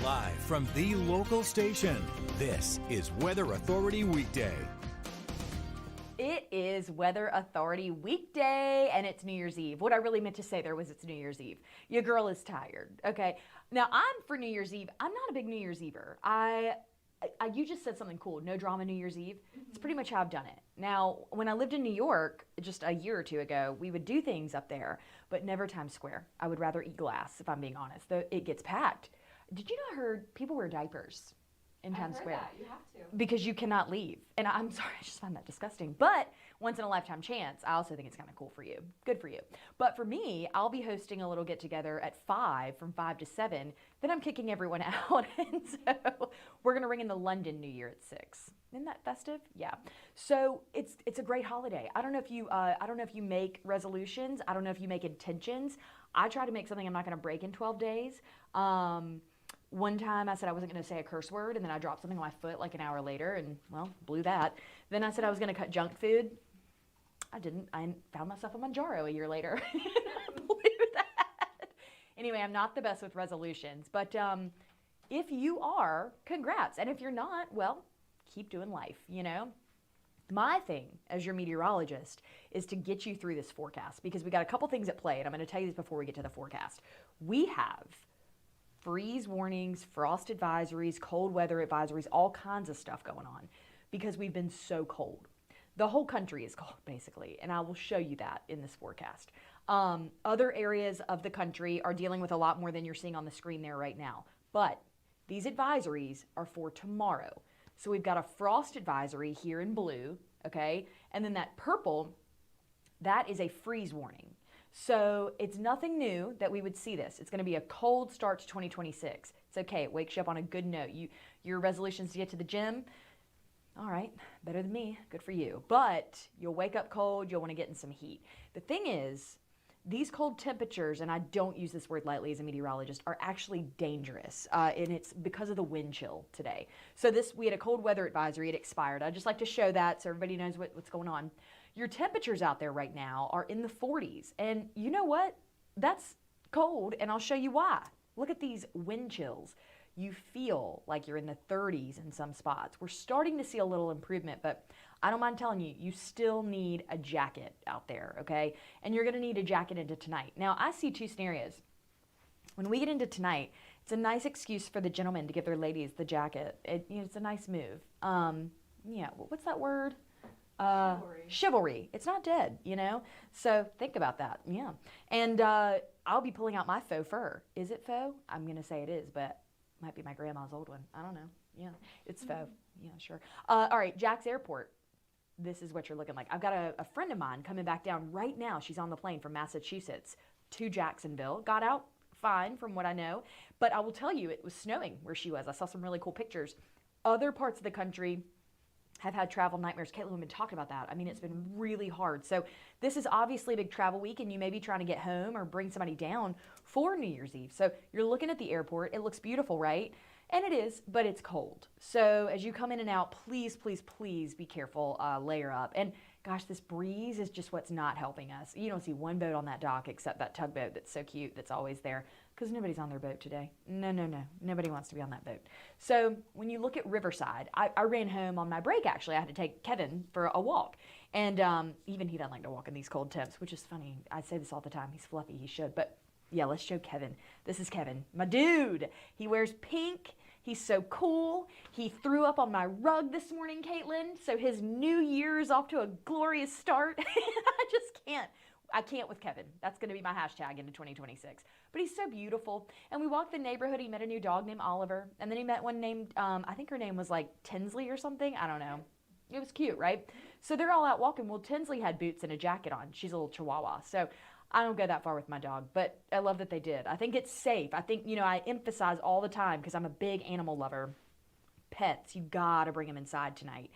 Live from the local station, this is Weather Authority Weekday. It is Weather Authority Weekday, and it's New Year's Eve. What I really meant to say there was it's New Year's Eve. Your girl is tired, okay? Now, I'm for New Year's Eve. I'm not a big New Year's Ever. You just said something cool, no drama New Year's Eve. It's pretty much how I've done it. Now, when I lived in New York just a year or two ago, we would do things up there, but never Times Square. I would rather eat glass, if I'm being honest. It gets packed. Did you know I heard people wear diapers in Times Square? That. You have to. Because you cannot leave. And I'm sorry, I just find that disgusting. But once in a lifetime chance, I also think it's kind of cool for you. Good for you. But for me, I'll be hosting a little get together at 5, from 5 to 7. Then I'm kicking everyone out. And so we're going to ring in the London New Year at 6. Isn't that festive? Yeah. So it's a great holiday. I don't know if you make resolutions. I don't know if you make intentions. I try to make something I'm not going to break in 12 days. One time I said I wasn't going to say a curse word, and then I dropped something on my foot like an hour later and, well, blew that. Then I said I was going to cut junk food. I didn't. I found myself a Manjaro a year later. I blew that. Anyway, I'm not the best with resolutions, but if you are, congrats. And if you're not, well, keep doing life, you know? My thing as your meteorologist is to get you through this forecast, because we got a couple things at play, and I'm going to tell you this before we get to the forecast. We have freeze warnings, frost advisories, cold weather advisories, all kinds of stuff going on because we've been so cold. The whole country is cold, basically, and I will show you that in this forecast. Other areas of the country are dealing with a lot more than you're seeing on the screen there right now. But these advisories are for tomorrow. So we've got a frost advisory here in blue, okay? And then that purple, that is a freeze warning. So it's nothing new that we would see this. It's going to be a cold start to 2026. It's okay. It wakes you up on a good note. Your resolutions to get to the gym, all right, better than me. Good for you. But you'll wake up cold. You'll want to get in some heat. The thing is, these cold temperatures, and I don't use this word lightly as a meteorologist, are actually dangerous. And it's because of the wind chill today. So we had a cold weather advisory. It expired. I'd just like to show that so everybody knows what's going on. Your temperatures out there right now are in the 40s. And you know what? That's cold, and I'll show you why. Look at these wind chills. You feel like you're in the 30s in some spots. We're starting to see a little improvement, but I don't mind telling you, you still need a jacket out there, okay? And you're going to need a jacket into tonight. Now, I see two scenarios. When we get into tonight, it's a nice excuse for the gentlemen to give their ladies the jacket. It's a nice move. Yeah, what's that word? Chivalry. It's not dead, you know? So think about that. Yeah. And I'll be pulling out my faux fur. Is it faux? I'm going to say it is, but it might be my grandma's old one. I don't know. Yeah, it's faux. Yeah, sure. All right, Jack's Airport. This is what you're looking like. I've got a friend of mine coming back down right now. She's on the plane from Massachusetts to Jacksonville. Got out fine from what I know. But I will tell you, it was snowing where she was. I saw some really cool pictures. Other parts of the country have had travel nightmares. Caitlin, we've been talking about that. I mean, it's been really hard. So this is obviously a big travel week, and you may be trying to get home or bring somebody down for New Year's Eve. So you're looking at the airport. It looks beautiful, right? And it is, but it's cold. So as you come in and out, please, please, please be careful. Layer up. And gosh, this breeze is just what's not helping us. You don't see one boat on that dock except that tugboat that's so cute that's always there, because nobody's on their boat today. No. Nobody wants to be on that boat. So when you look at Riverside, I ran home on my break, actually. I had to take Kevin for a walk. And even he doesn't like to walk in these cold temps, which is funny. I say this all the time. He's fluffy. He should. But yeah, let's show Kevin. This is Kevin, my dude. He wears pink. He's so cool. He threw up on my rug this morning, Caitlin. So his new year's off to a glorious start. I can't with Kevin. That's going to be my hashtag into 2026. But he's so beautiful. And we walked the neighborhood. He met a new dog named Oliver. And then he met one named, I think her name was like Tinsley or something. I don't know. It was cute, right? So they're all out walking. Well, Tinsley had boots and a jacket on. She's a little chihuahua. So I don't go that far with my dog, but I love that they did. I think it's safe. I think, I emphasize all the time, because I'm a big animal lover. Pets, you gotta bring them inside tonight.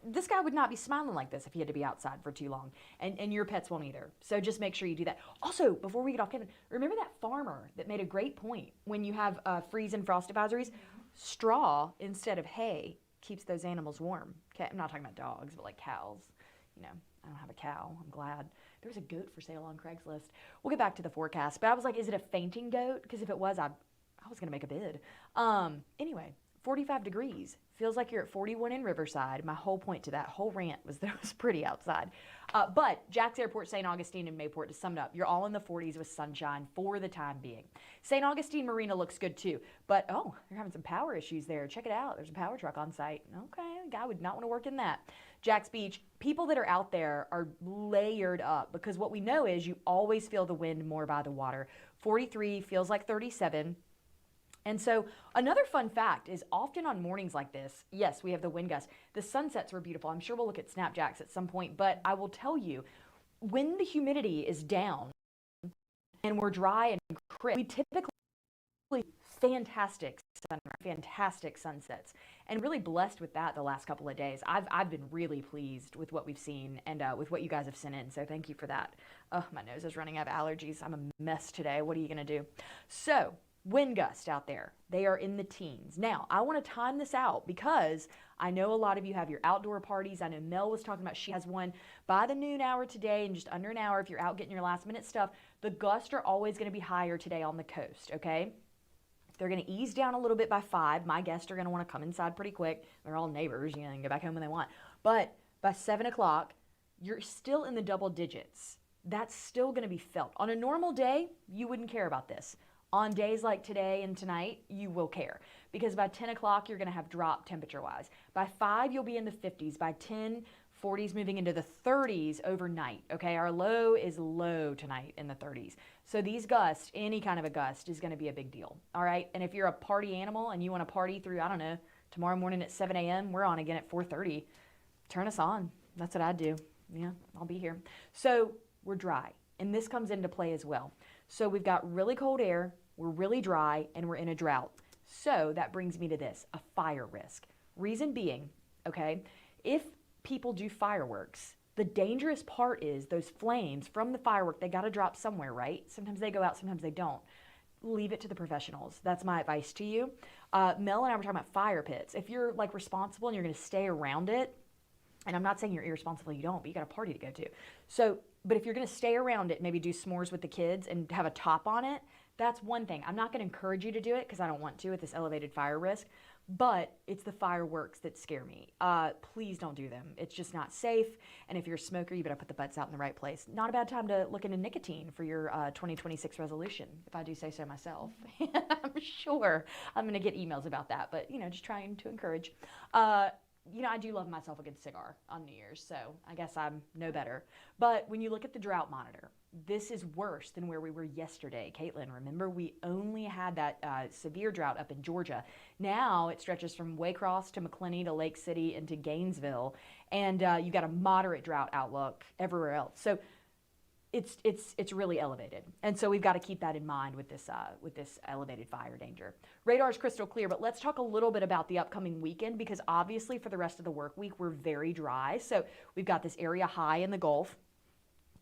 This guy would not be smiling like this if he had to be outside for too long, and your pets won't either. So just make sure you do that. Also, before we get off, Kevin, remember that farmer that made a great point when you have freeze and frost advisories? Straw instead of hay keeps those animals warm. Okay, I'm not talking about dogs, but like cows. I don't have a cow. I'm glad. There was a goat for sale on Craigslist. We'll get back to the forecast. But I was like, is it a fainting goat? Because if it was, I I was going to make a bid. Anyway, 45 degrees. Feels like you're at 41 in Riverside. My whole point to that whole rant was that it was pretty outside. But Jax Airport, St. Augustine, and Mayport, to sum it up, you're all in the 40s with sunshine for the time being. St. Augustine Marina looks good too. But, oh, you're having some power issues there. Check it out. There's a power truck on site. Okay, a guy would not want to work in that. Jax Beach, people that are out there are layered up because what we know is you always feel the wind more by the water. 43 feels like 37. And so another fun fact is often on mornings like this, yes, we have the wind gusts. The sunsets were beautiful. I'm sure we'll look at snapjacks at some point, but I will tell you, when the humidity is down and we're dry and crisp, we typically fantastic sunsets, and really blessed with that the last couple of days. I've been really pleased with what we've seen and with what you guys have sent in, so thank you for that. Oh, my nose is running. I have allergies. I'm a mess today. What are you going to do? So, wind gusts out there, they are in the teens. Now, I want to time this out because I know a lot of you have your outdoor parties. I know Mel was talking about she has one by the noon hour today, in just under an hour if you're out getting your last minute stuff. The gusts are always going to be higher today on the coast, okay? They're going to ease down a little bit by 5. My guests are going to want to come inside pretty quick. They're all neighbors, you know, and go back home when they want. But by 7 o'clock, you're still in the double digits. That's still going to be felt. On a normal day, you wouldn't care about this. On days like today and tonight, you will care because by 10 o'clock, you're going to have drop temperature-wise. By 5, you'll be in the 50s. By 10, 40s moving into the 30s overnight, okay? Our low is low tonight in the 30s. So these gusts, any kind of a gust is going to be a big deal, all right? And if you're a party animal and you want to party through, I don't know, tomorrow morning at 7 a.m., we're on again at 4:30. Turn us on. That's what I do. Yeah, I'll be here. So we're dry, and this comes into play as well. So we've got really cold air, we're really dry, and we're in a drought. So that brings me to this, a fire risk. Reason being, okay, if people do fireworks, the dangerous part is those flames from the firework, they got to drop somewhere, right? Sometimes they go out, sometimes they don't. Leave it to the professionals. That's my advice to you. Mel and I were talking about fire pits. If you're like responsible and you're going to stay around it, and I'm not saying you're irresponsible, you don't, but you got a party to go to. So, but if you're going to stay around it, maybe do s'mores with the kids and have a top on it, that's one thing. I'm not going to encourage you to do it because I don't want to with this elevated fire risk, but it's the fireworks that scare me. Please don't do them. It's just not safe. And if you're a smoker, you better put the butts out in the right place. Not a bad time to look into nicotine for your 2026 resolution, if I do say so myself. I'm sure I'm going to get emails about that, but, you know, just trying to encourage. You know, I do love myself a good cigar on New Year's, so I guess I'm no better. But when you look at the drought monitor, this is worse than where we were yesterday. Caitlin, remember we only had that severe drought up in Georgia. Now it stretches from Waycross to McClenny to Lake City into Gainesville, and you got a moderate drought outlook everywhere else. So it's really elevated, and so we've got to keep that in mind with this elevated fire danger. Radar's crystal clear, but let's talk a little bit about the upcoming weekend because obviously for the rest of the work week we're very dry. So we've got this area high in the Gulf.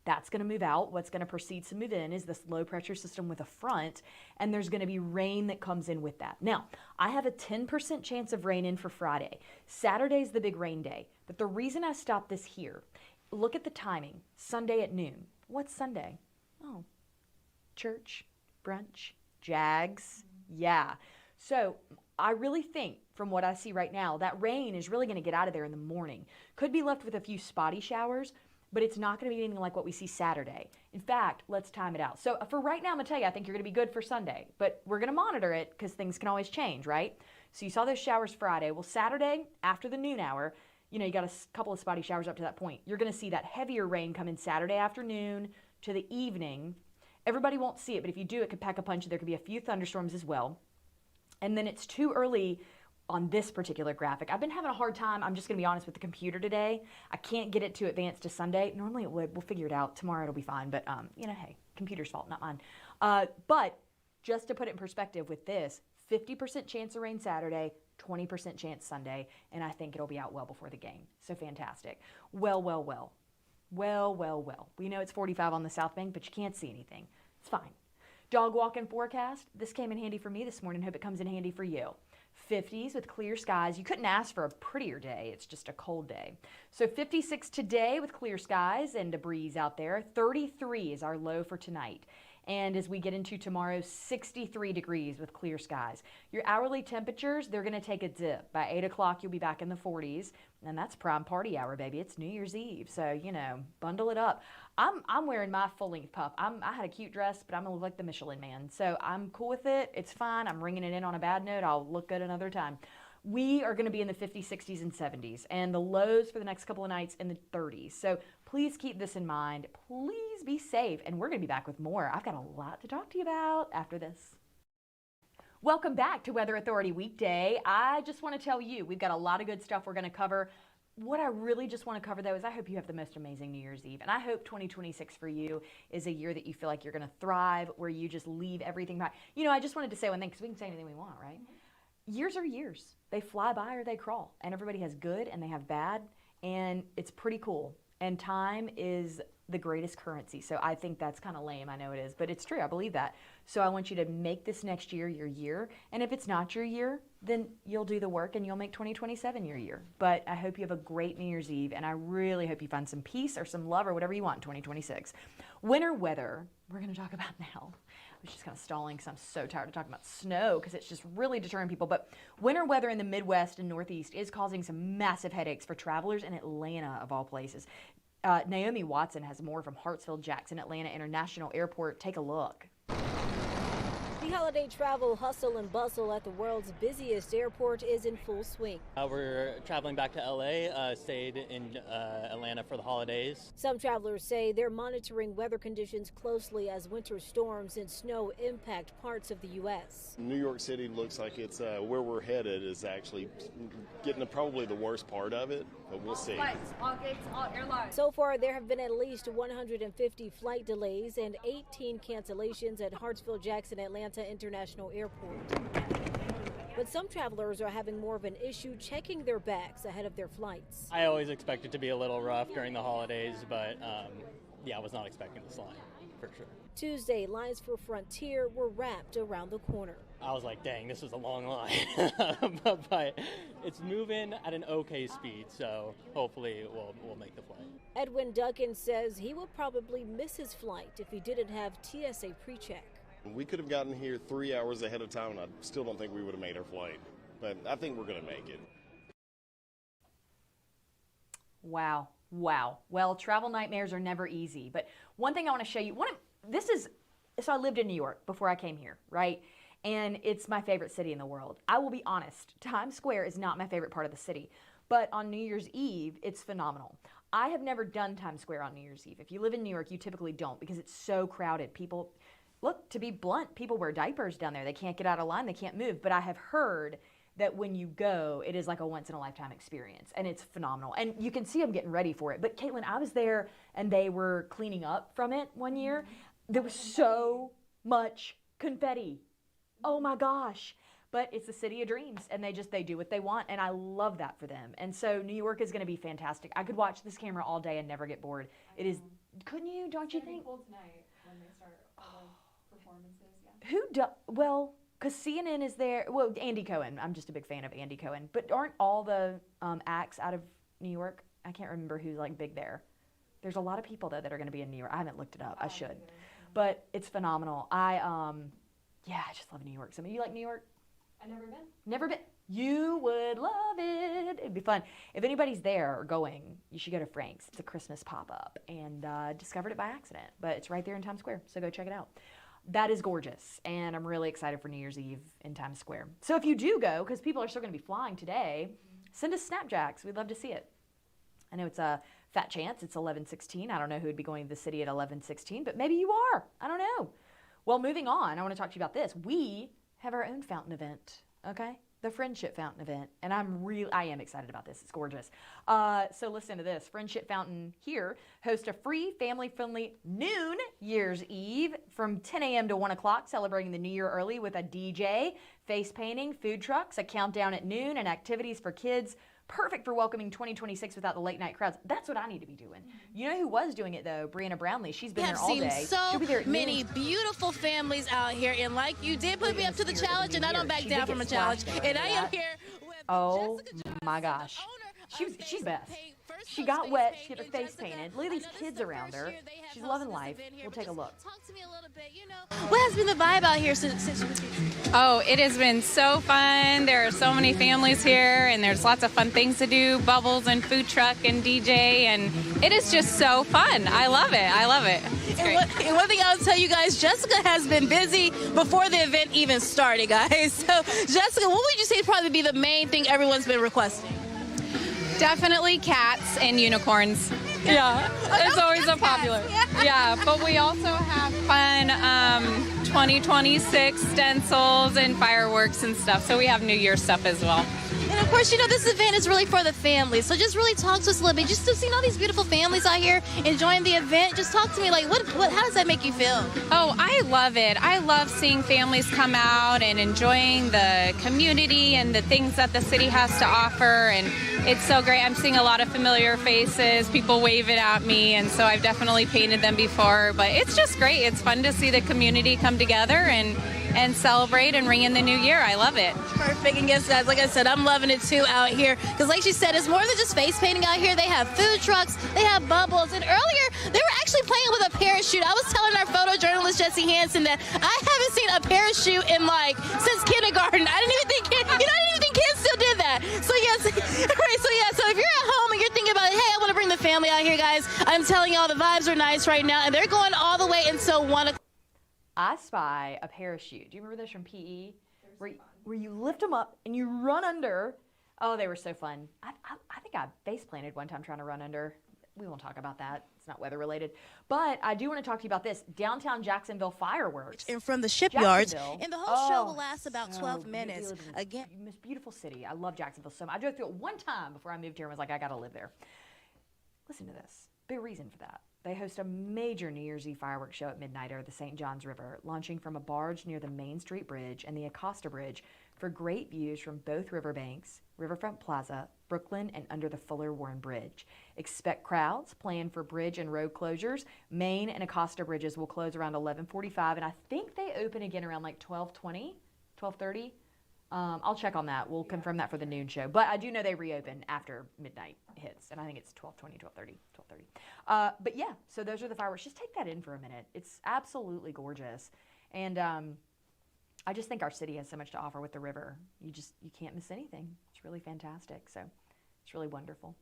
That's going to move out. What's going to proceed to move in is this low pressure system with a front, and there's going to be rain that comes in with that. Now, I have a 10% chance of rain in for Friday. Saturday's the big rain day, but the reason I stopped this here, look at the timing, Sunday at noon. What's Sunday? Oh, church, brunch, Jags. Yeah. So I really think from what I see right now, that rain is really going to get out of there in the morning. Could be left with a few spotty showers, but it's not going to be anything like what we see Saturday. In fact, let's time it out. So for right now, I'm going to tell you, I think you're going to be good for Sunday, but we're going to monitor it because things can always change, right? So you saw those showers Friday. Well, Saturday, after the noon hour, you know, you got a couple of spotty showers up to that point. You're going to see that heavier rain come in Saturday afternoon to the evening. Everybody won't see it, but if you do, it could pack a punch. There could be a few thunderstorms as well. And then it's too early on this particular graphic. I've been having a hard time. I'm just going to be honest with the computer today. I can't get it to advance to Sunday. Normally it would. We'll figure it out. Tomorrow it'll be fine. But, you know, hey, computer's fault, not mine. But just to put it in perspective with this, 50% chance of rain Saturday, 20% chance Sunday, and I think it'll be out well before the game. So fantastic. Well. We know it's 45 on the South Bank, but you can't see anything. It's fine. Dog walking forecast. This came in handy for me this morning. Hope it comes in handy for you. 50s with clear skies. You couldn't ask for a prettier day. It's just a cold day. So 56 today with clear skies and a breeze out there. 33 is our low for tonight. And as we get into tomorrow, 63 degrees with clear skies. Your hourly temperatures, they're going to take a dip. By 8 o'clock, you'll be back in the 40s. And that's prime party hour, baby. It's New Year's Eve. So, you know, bundle it up. I'm wearing my full-length puff. I had a cute dress, but I'm going to look like the Michelin Man. So I'm cool with it. It's fine. I'm ringing it in on a bad note. I'll look good another time. We are going to be in the 50s, 60s, and 70s. And the lows for the next couple of nights in the 30s. So please keep this in mind. Please be safe. And we're going to be back with more. I've got a lot to talk to you about after this. Welcome back to Weather Authority Weekday. I just want to tell you, we've got a lot of good stuff we're going to cover. What I really just want to cover, though, is I hope you have the most amazing New Year's Eve. And I hope 2026 for you is a year that you feel like you're going to thrive, where you just leave everything behind. You know, I just wanted to say one thing, because we can say anything we want, right? Years are years. They fly by or they crawl. And everybody has good and they have bad. And it's pretty cool. And time is the greatest currency. So I think that's kind of lame. I know it is, but it's true. I believe that. So I want you to make this next year your year. And if it's not your year, then you'll do the work and you'll make 2027 your year. But I hope you have a great New Year's Eve. And I really hope you find some peace or some love or whatever you want in 2026. Winter weather, we're going to talk about now. I was just kind of stalling because I'm so tired of talking about snow because it's just really deterring people. But winter weather in the Midwest and Northeast is causing some massive headaches for travelers in Atlanta, of all places. Naomi Watson has more from Hartsfield-Jackson Atlanta International Airport. Take a look. The holiday travel hustle and bustle at the world's busiest airport is in full swing. We're traveling back to LA, stayed in Atlanta for the holidays. Some travelers say they're monitoring weather conditions closely as winter storms and snow impact parts of the U.S. New York City looks like it's where we're headed is actually getting probably the worst part of it, but we'll see. All gates, all airlines. So far, there have been at least 150 flight delays and 18 cancellations at Hartsfield-Jackson Atlanta International Airport. But some travelers are having more of an issue checking their bags ahead of their flights. I always expect it to be a little rough during the holidays, but yeah, I was not expecting this line, for sure. Tuesday, lines for Frontier were wrapped around the corner. I was like, dang, this is a long line. but it's moving at an okay speed, so hopefully we'll make the flight. Edwin Duncan says he will probably miss his flight if he didn't have TSA pre-check. We could have gotten here 3 hours ahead of time, and I still don't think we would have made our flight. But I think we're going to make it. Wow. Well, travel nightmares are never easy. But one thing I want to show you, so I lived in New York before I came here, right? And it's my favorite city in the world. I will be honest, Times Square is not my favorite part of the city. But on New Year's Eve, it's phenomenal. I have never done Times Square on New Year's Eve. If you live in New York, you typically don't because it's so crowded. People, look, to be blunt, people wear diapers down there. They can't get out of line. They can't move. But I have heard that when you go, it is like a once-in-a-lifetime experience, and it's phenomenal. And you can see them getting ready for it. But Caitlin, I was there, and they were cleaning up from it one year. There was so much confetti. Oh my gosh. But it's the city of dreams, and they do what they want, and I love that for them. And so New York is going to be fantastic. I could watch this camera all day and never get bored. It is, couldn't you? Don't you think? It's cool tonight when they start all the performances. Yeah. Well, because CNN is there. Well, Andy Cohen. I'm just a big fan of Andy Cohen. But aren't all the acts out of New York? I can't remember who's like big there. There's a lot of people though that are going to be in New York. I haven't looked it up. I should. But it's phenomenal. I just love New York. Some of you like New York? I've never been. Never been. You would love it. It'd be fun. If anybody's there or going, you should go to Frank's. It's a Christmas pop-up, and discovered it by accident. But it's right there in Times Square, so go check it out. That is gorgeous, and I'm really excited for New Year's Eve in Times Square. So if you do go, because people are still going to be flying today, send us Snapjacks. We'd love to see it. I know it's a fat chance. It's 11:16. I don't know who would be going to the city at 11:16, but maybe you are. I don't know. Well, moving on, I want to talk to you about this. We have our own fountain event, okay? The Friendship Fountain event, and I am excited about this. It's gorgeous. So listen to this. Friendship Fountain here hosts a free, family-friendly noon Year's Eve from 10 a.m. to 1 o'clock, celebrating the new year early with a DJ, face painting, food trucks, a countdown at noon, and activities for kids. Perfect for welcoming 2026 without the late night crowds. That's what I need to be doing. You know who was doing it though? Brianna Brownlee. She's been there all day. We have seen so be there many beautiful families out here, and like you did put me up to the challenge, and I don't back down from a challenge. And I am here with Oh Jessica Jones, my gosh. owner She's of best. Pay for She got wet. She had her face painted. Look at these kids around her. She's loving life. We'll take a look. Talk to me a little bit, what has been the vibe out here since you was here? Oh, it has been so fun. There are so many families here, and there's lots of fun things to do, bubbles and food truck and DJ, and it is just so fun. I love it. I love it. It's great. And one thing I'll tell you guys, Jessica has been busy before the event even started, guys. So, Jessica, what would you say would probably be the main thing everyone's been requesting? Definitely cats and unicorns. Yeah, it's always a popular. Yeah, but we also have fun 2026 stencils and fireworks and stuff. So we have New Year stuff as well. And of course, this event is really for the family. So just really talk to us a little bit. Just to see all these beautiful families out here enjoying the event. Just talk to me, like, how does that make you feel? Oh, I love it. I love seeing families come out and enjoying the community and the things that the city has to offer. And it's so great. I'm seeing a lot of familiar faces. People wave it at me. And so I've definitely painted them before. But it's just great. It's fun to see the community come together and celebrate and ring in the new year. I love it. Perfect. And yes, guys, like I said, I'm loving it too out here. Because like she said, it's more than just face painting out here. They have food trucks, they have bubbles. And earlier, they were actually playing with a parachute. I was telling our photojournalist, Jesse Hansen, that I haven't seen a parachute in since kindergarten. I didn't even think kids still did that. So yes, right. So if you're at home and you're thinking about, hey, I want to bring the family out here, guys, I'm telling y'all the vibes are nice right now. And they're going all the way until 1 o'clock. I spy a parachute. Do you remember this from PE? Where you lift them up and you run under. Oh, they were so fun. I think I face planted one time trying to run under. We won't talk about that. It's not weather related. But I do want to talk to you about this. Downtown Jacksonville fireworks. And from the shipyards. And the whole show will last about 12 minutes. Again, beautiful city. I love Jacksonville so much. I drove through it one time before I moved here and was like, I got to live there. Listen to this. Big reason for that. They host a major New Year's Eve fireworks show at midnight over the St. Johns River, launching from a barge near the Main Street Bridge and the Acosta Bridge for great views from both riverbanks, Riverfront Plaza, Brooklyn, and under the Fuller Warren Bridge. Expect crowds. Plan for bridge and road closures. Main and Acosta bridges will close around 11:45, and I think they open again around like 12:20, 12:30. I'll check on that. We'll confirm that for the noon show. But I do know they reopen after midnight hits, and I think it's 12:20, 12:30, 12:30. But yeah, so those are the fireworks. Just take that in for a minute. It's absolutely gorgeous. And I just think our city has so much to offer with the river. You can't miss anything. It's really fantastic. So it's really wonderful.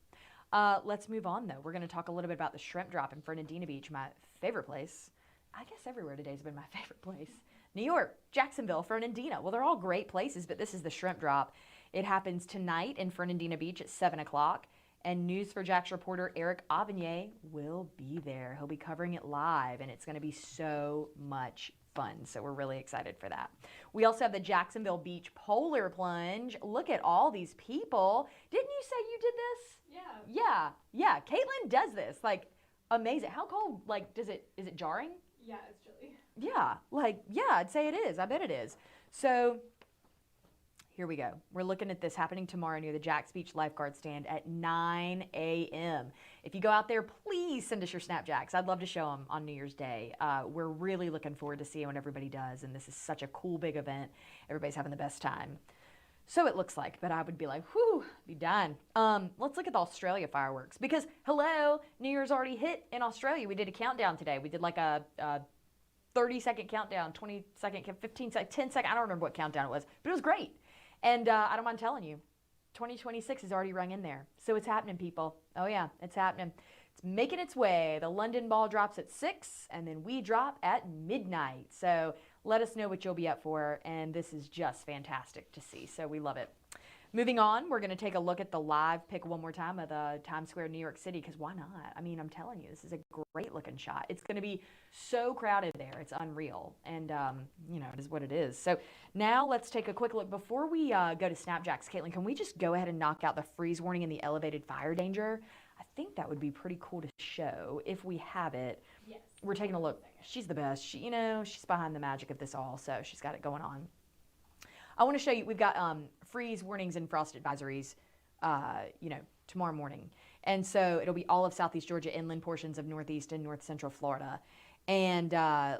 Let's move on, though. We're going to talk a little bit about the shrimp drop in Fernandina Beach, my favorite place. I guess everywhere today has been my favorite place. New York, Jacksonville, Fernandina. Well, they're all great places, but this is the shrimp drop. It happens tonight in Fernandina Beach at 7 o'clock. And News4JAX reporter Eric Avigné will be there. He'll be covering it live, and it's going to be so much fun. So we're really excited for that. We also have the Jacksonville Beach Polar Plunge. Look at all these people. Didn't you say you did this? Yeah. Caitlin does this. Like, amazing. How cold? Like, is it jarring? Yeah, it's chilly. Yeah, I'd say it is. I bet it is. So here we go. We're looking at this happening tomorrow near the Jax Beach Lifeguard Stand at 9 a.m. If you go out there, please send us your Snapjacks. I'd love to show them on New Year's Day. We're really looking forward to seeing what everybody does, and this is such a cool, big event. Everybody's having the best time. So it looks like, but I would be like, whew, be done. Let's look at the Australia fireworks because, hello, New Year's already hit in Australia. We did a countdown today. We did like a 30-second countdown, 20-second, 15-second, 10-second. I don't remember what countdown it was, but it was great. And I don't mind telling you, 2026 is already rung in there. So it's happening, people. Oh, yeah, it's happening. It's making its way. The London ball drops at 6, and then we drop at midnight. So let us know what you'll be up for, and this is just fantastic to see. So we love it. Moving on, we're going to take a look at the live pick one more time of the Times Square, New York City, because why not? I mean, I'm telling you, this is a great looking shot. It's going to be so crowded there. It's unreal. And, it is what it is. So now let's take a quick look. Before we go to Snapjacks, Caitlin, can we just go ahead and knock out the freeze warning and the elevated fire danger? I think that would be pretty cool to show if we have it. Yes. We're taking a look. She's the best. She's behind the magic of this all, so she's got it going on. I want to show you, we've got freeze warnings and frost advisories, tomorrow morning. And so it'll be all of Southeast Georgia, inland portions of Northeast and North Central Florida. And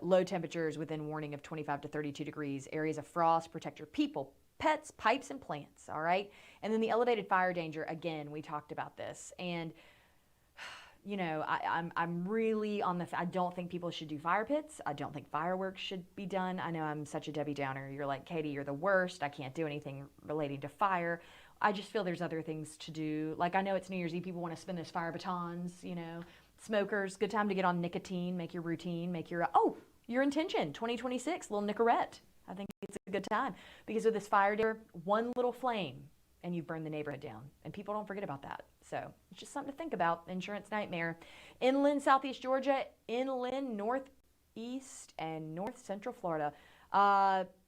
low temperatures within warning of 25 to 32 degrees. Areas of frost, protect your people, pets, pipes, and plants, all right? And then the elevated fire danger, again, we talked about this. And you know, I'm really on the, I don't think people should do fire pits. I don't think fireworks should be done. I know I'm such a Debbie Downer. You're like, Katie, you're the worst. I can't do anything relating to fire. I just feel there's other things to do. Like, I know it's New Year's Eve. People want to spin those fire batons, you know. Smokers, good time to get on nicotine, make your routine, make your, your intention, 2026, little Nicorette. I think it's a good time. Because with this fire dare, one little flame, and you've burned the neighborhood down. And people don't forget about that. So it's just something to think about. Insurance nightmare. Inland Southeast Georgia, inland Northeast and North Central Florida.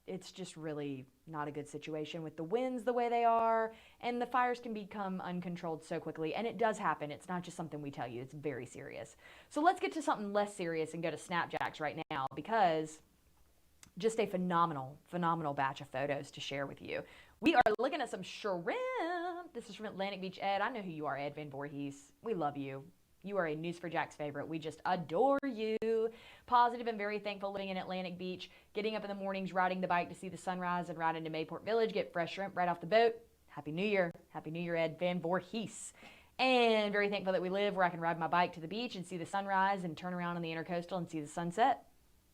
It's just really not a good situation with the winds the way they are. And the fires can become uncontrolled so quickly. And it does happen. It's not just something we tell you. It's very serious. So let's get to something less serious and go to SnapJax right now, because just a phenomenal, phenomenal batch of photos to share with you. We are looking at some shrimp. This is from Atlantic Beach. Ed, I know who you are, Ed Van Voorhees. We love you. You are a News4JAX favorite. We just adore you. Positive and very thankful living in Atlantic Beach. Getting up in the mornings, riding the bike to see the sunrise and ride into Mayport Village. Get fresh shrimp right off the boat. Happy New Year. Happy New Year, Ed Van Voorhees. And very thankful that we live where I can ride my bike to the beach and see the sunrise and turn around on the Intercoastal and see the sunset.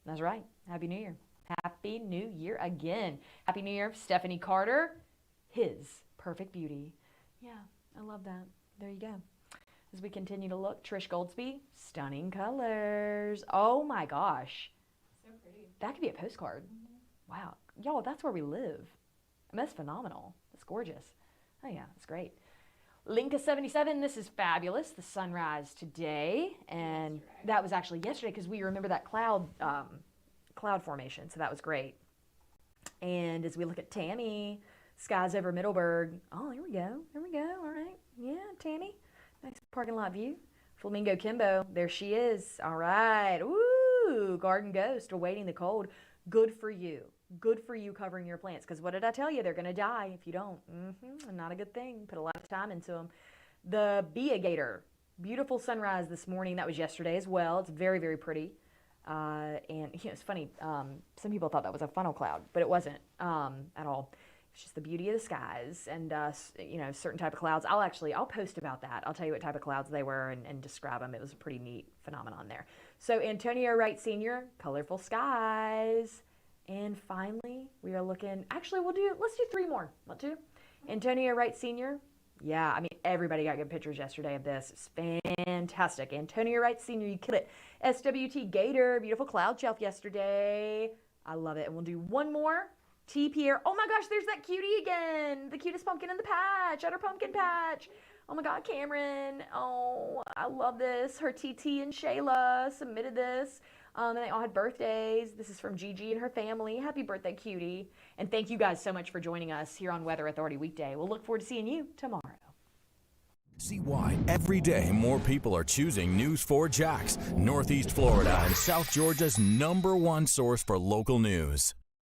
That's right. Happy New Year. Happy New Year again. Happy New Year, Stephanie Carter. His perfect beauty. Yeah, I love that. There you go. As we continue to look, Trish Goldsby, stunning colors. Oh my gosh. So pretty. That could be a postcard. Wow. Y'all, that's where we live. I mean, that's phenomenal. That's gorgeous. Oh yeah, that's great. Linka77, this is fabulous. The sunrise today. And that was actually yesterday, because we remember that cloud formation. So that was great. And as we look at Tammy, skies over Middleburg. Oh, here we go. Here we go. All right. Yeah, Tammy. Nice parking lot view. Flamingo Kimbo. There she is. All right. Ooh, Garden Ghost awaiting the cold. Good for you. Good for you covering your plants. Because what did I tell you? They're going to die if you don't. Not a good thing. Put a lot of time into them. The Bia Gator. Beautiful sunrise this morning. That was yesterday as well. It's very, very pretty. And you know, it's funny. Some people thought that was a funnel cloud, but it wasn't at all. It's just the beauty of the skies and, you know, certain type of clouds. I'll post about that. I'll tell you what type of clouds they were and describe them. It was a pretty neat phenomenon there. So Antonio Wright Sr., colorful skies. And finally, we are looking, actually, let's do three more. Want to? Antonio Wright Sr., yeah, I mean, everybody got good pictures yesterday of this. It's fantastic. Antonio Wright Sr., you killed it. SWT Gator, beautiful cloud shelf yesterday. I love it. And we'll do one more. T. Pierre. Oh my gosh, there's that cutie again. The cutest pumpkin in the patch, at her pumpkin patch. Oh my God, Cameron. Oh, I love this. Her TT and Shayla submitted this. And they all had birthdays. This is from Gigi and her family. Happy birthday, cutie. And thank you guys so much for joining us here on Weather Authority Weekday. We'll look forward to seeing you tomorrow. See why every day more people are choosing News4JAX, Northeast Florida and South Georgia's #1 source for local news.